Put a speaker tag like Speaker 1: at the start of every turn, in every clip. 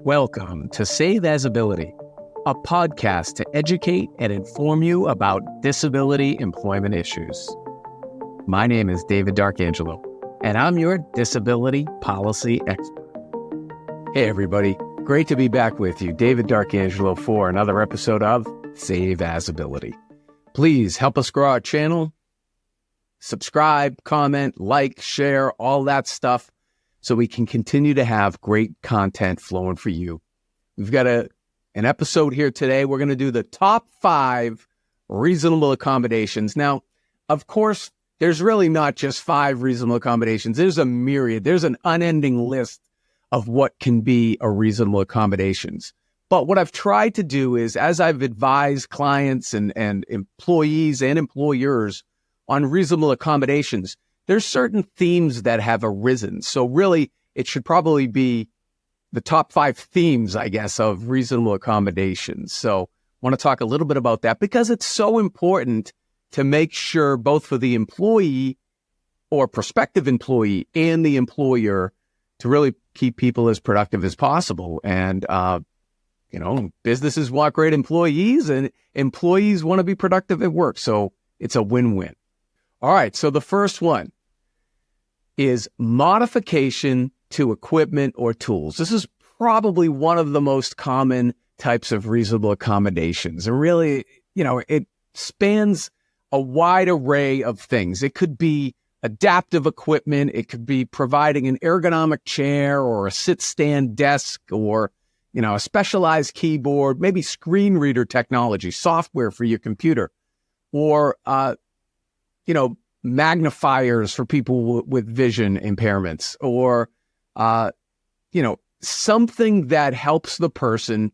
Speaker 1: Welcome to Save As Ability, a podcast to educate and inform you about disability employment issues. My name is David D'Arcangelo, and I'm your disability policy expert. Hey everybody, great to be back with you, David D'Arcangelo, for another episode of Save As Ability. Please help us grow our channel. Subscribe, comment, like, share, all that stuff, so we can continue to have great content flowing for you. We've got an episode here today. We're going to do the top 5 reasonable accommodations. Now, of course, there's really not just 5 reasonable accommodations. There's a myriad. There's an unending list of what can be a reasonable accommodations. But what I've tried to do is, as I've advised clients and employees and employers on reasonable accommodations, there's certain themes that have arisen. So really, it should probably be the top 5 themes, I guess, of reasonable accommodations. So I want to talk a little bit about that because it's so important to make sure both for the employee or prospective employee and the employer to really keep people as productive as possible. And, businesses want great employees and employees want to be productive at work. So it's a win-win. All right, so the first one is modification to equipment or tools. This is probably one of the most common types of reasonable accommodations. And really, it spans a wide array of things. It could be adaptive equipment. It could be providing an ergonomic chair or a sit-stand desk or, a specialized keyboard, maybe screen reader technology, software for your computer, or, magnifiers for people with vision impairments, or, something that helps the person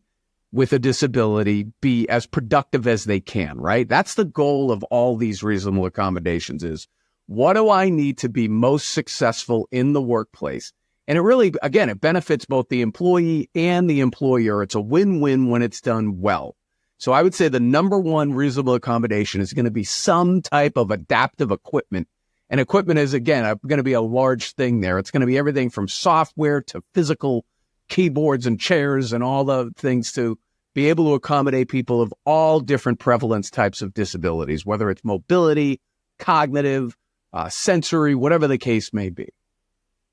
Speaker 1: with a disability be as productive as they can, right? That's the goal of all these reasonable accommodations is, what do I need to be most successful in the workplace? And it really, again, it benefits both the employee and the employer. It's a win-win when it's done well. So I would say the number one reasonable accommodation is going to be some type of adaptive equipment. And equipment is, again, going to be a large thing there. It's going to be everything from software to physical keyboards and chairs and all the things to be able to accommodate people of all different prevalence types of disabilities, whether it's mobility, cognitive, sensory, whatever the case may be.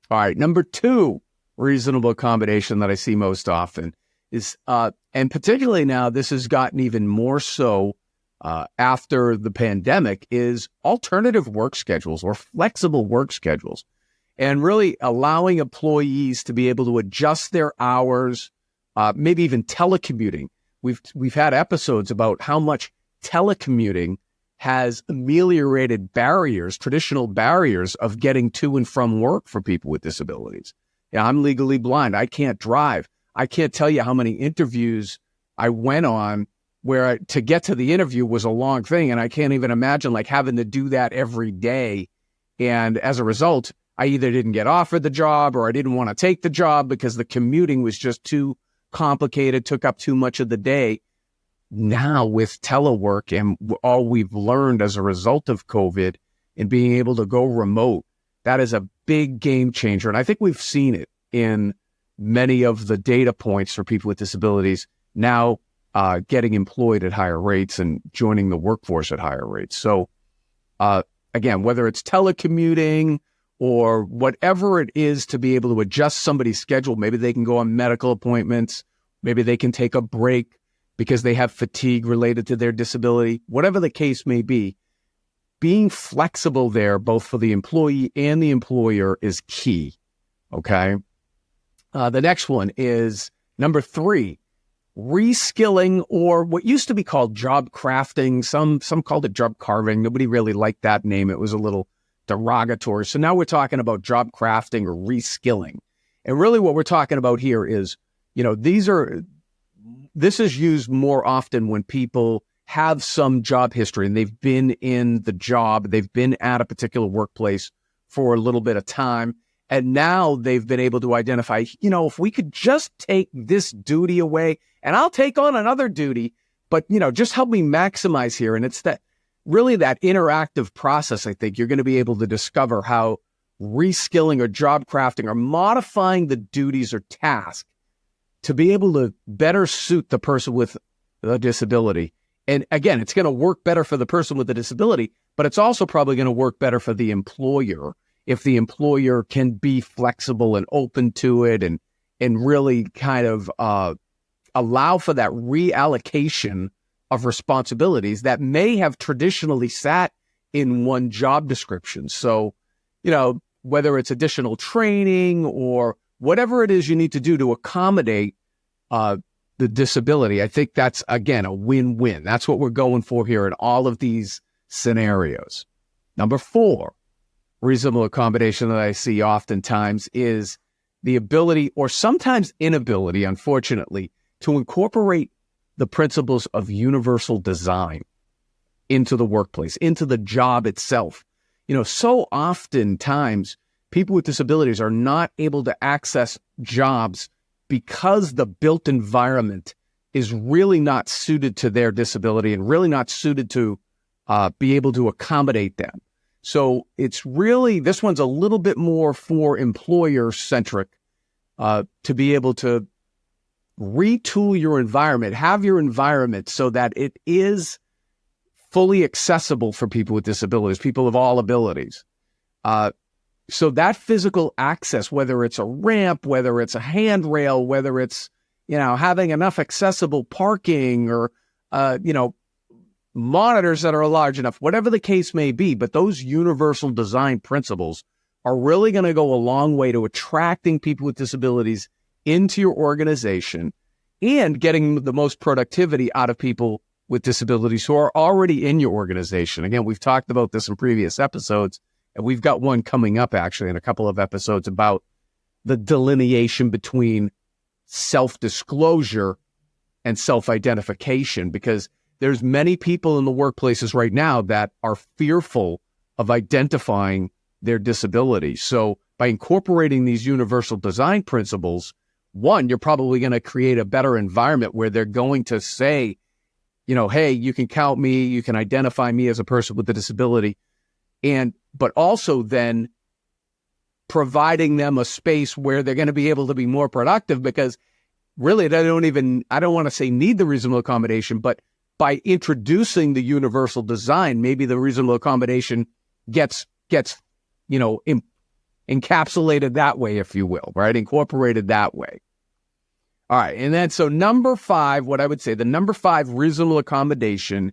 Speaker 1: All right, number 2 reasonable accommodation that I see most often is, and particularly now this has gotten even more so after the pandemic, is alternative work schedules or flexible work schedules, and really allowing employees to be able to adjust their hours, maybe even telecommuting. We've had episodes about how much telecommuting has ameliorated barriers, traditional barriers of getting to and from work for people with disabilities. Yeah, I'm legally blind. I can't drive. I can't tell you how many interviews I went on where to get to the interview was a long thing. And I can't even imagine having to do that every day. And as a result, I either didn't get offered the job or I didn't want to take the job because the commuting was just too complicated, took up too much of the day. Now with telework and all we've learned as a result of COVID and being able to go remote, that is a big game changer. And I think we've seen it in many of the data points for people with disabilities now getting employed at higher rates and joining the workforce at higher rates. So again, whether it's telecommuting or whatever it is to be able to adjust somebody's schedule, maybe they can go on medical appointments, maybe they can take a break because they have fatigue related to their disability, whatever the case may be, being flexible there, both for the employee and the employer, is key, okay? The next one is number 3, reskilling, or what used to be called job crafting. Some called it job carving. Nobody really liked that name. It was a little derogatory. So now we're talking about job crafting or reskilling. And really what we're talking about here is, this is used more often when people have some job history and they've been in the job, they've been at a particular workplace for a little bit of time. And now they've been able to identify, if we could just take this duty away and I'll take on another duty, but, just help me maximize here. And it's that interactive process. I think you're going to be able to discover how reskilling or job crafting or modifying the duties or tasks to be able to better suit the person with a disability. And again, it's going to work better for the person with the disability, but it's also probably going to work better for the employer if the employer can be flexible and open to it and really kind of allow for that reallocation of responsibilities that may have traditionally sat in one job description. So, whether it's additional training or whatever it is you need to do to accommodate the disability, I think that's, again, a win-win. That's what we're going for here in all of these scenarios. Number 4, reasonable accommodation that I see oftentimes is the ability, or sometimes inability, unfortunately, to incorporate the principles of universal design into the workplace, into the job itself. So oftentimes people with disabilities are not able to access jobs because the built environment is really not suited to their disability and really not suited to be able to accommodate them. So it's really, this one's a little bit more for employer-centric to be able to retool your environment, have your environment so that it is fully accessible for people with disabilities, people of all abilities. So that physical access, whether it's a ramp, whether it's a handrail, whether it's, having enough accessible parking or, monitors that are large enough, whatever the case may be, but those universal design principles are really going to go a long way to attracting people with disabilities into your organization and getting the most productivity out of people with disabilities who are already in your organization. Again, we've talked about this in previous episodes, and we've got one coming up actually in a couple of episodes about the delineation between self-disclosure and self-identification, because there's many people in the workplaces right now that are fearful of identifying their disability. So by incorporating these universal design principles, one, you're probably going to create a better environment where they're going to say, hey, you can count me, you can identify me as a person with a disability. But also then providing them a space where they're going to be able to be more productive, because really I don't want to say need the reasonable accommodation, but by introducing the universal design, maybe the reasonable accommodation gets encapsulated that way, if you will, right? Incorporated that way. All right. And then, so number 5, what I would say, the number 5 reasonable accommodation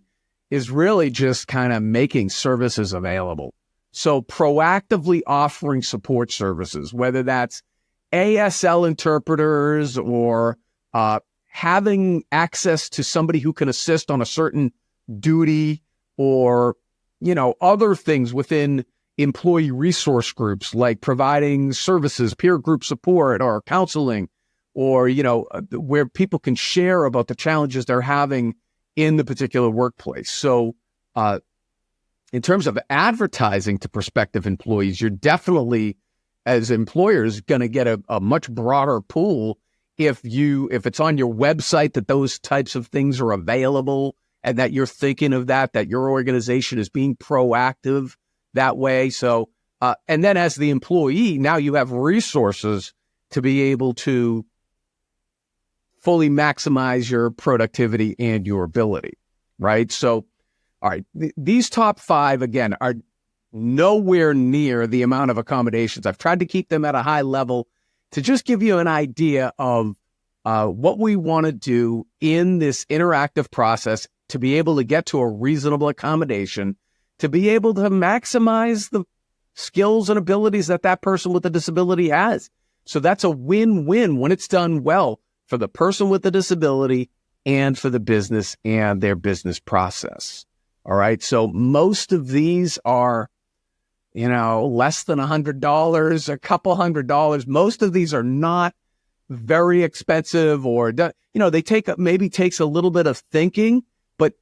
Speaker 1: is really just kind of making services available. So proactively offering support services, whether that's ASL interpreters or having access to somebody who can assist on a certain duty, or, other things within employee resource groups, like providing services, peer group support or counseling, or, where people can share about the challenges they're having in the particular workplace. So in terms of advertising to prospective employees, you're definitely, as employers, going to get a much broader pool if it's on your website that those types of things are available, and that you're thinking of that your organization is being proactive that way. So, and then as the employee, now you have resources to be able to fully maximize your productivity and your ability, right? So, all right, these top 5, again, are nowhere near the amount of accommodations. I've tried to keep them at a high level to just give you an idea of what we want to do in this interactive process to be able to get to a reasonable accommodation, to be able to maximize the skills and abilities that person with a disability has. So that's a win-win when it's done well for the person with the disability and for the business and their business process. All right. So most of these are, less than $100, a couple $100. Most of these are not very expensive, or, they takes a little bit of thinking, but,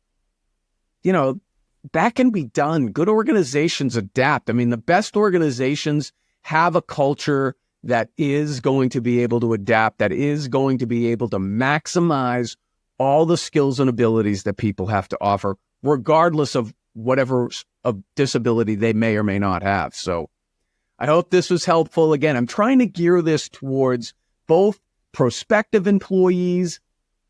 Speaker 1: that can be done. Good organizations adapt. I mean, the best organizations have a culture that is going to be able to adapt, that is going to be able to maximize all the skills and abilities that people have to offer, regardless of whatever disability they may or may not have. So I hope this was helpful. Again, I'm trying to gear this towards both prospective employees,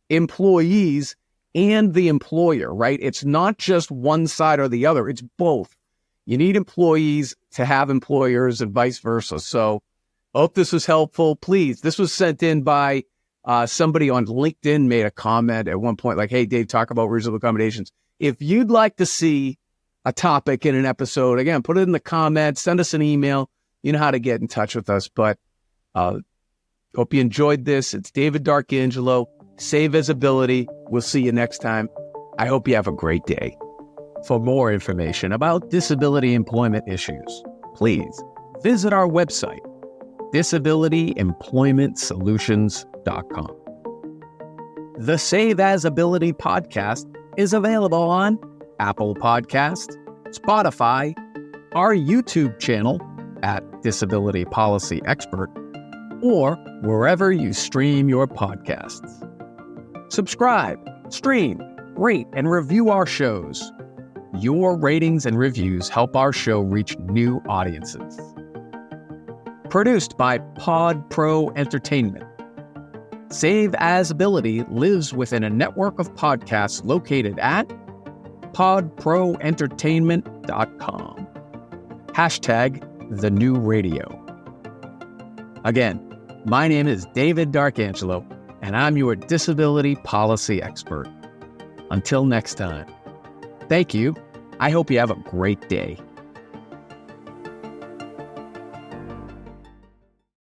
Speaker 1: employees, and the employer, right? It's not just one side or the other. It's both. You need employees to have employers and vice versa. So hope this was helpful. Please, this was sent in by somebody on LinkedIn made a comment at one point like, hey, Dave, talk about reasonable accommodations. If you'd like to see a topic in an episode, again, put it in the comments, send us an email. You know how to get in touch with us. But hope you enjoyed this. It's David D'Arcangelo. Say Visibility. We'll see you next time. I hope you have a great day. For more information about disability employment issues, please visit our website, disabilityemploymentsolutions.com. The Save As Ability podcast is available on Apple Podcasts, Spotify, our YouTube channel at Disability Policy Expert, or wherever you stream your podcasts. Subscribe, stream, rate, and review our shows. Your ratings and reviews help our show reach new audiences. Produced by Pod Pro Entertainment. Save As Ability lives within a network of podcasts located at podproentertainment.com. #TheNewRadio. Again, my name is David D'Arcangelo, and I'm your disability policy expert. Until next time, thank you. I hope you have a great day.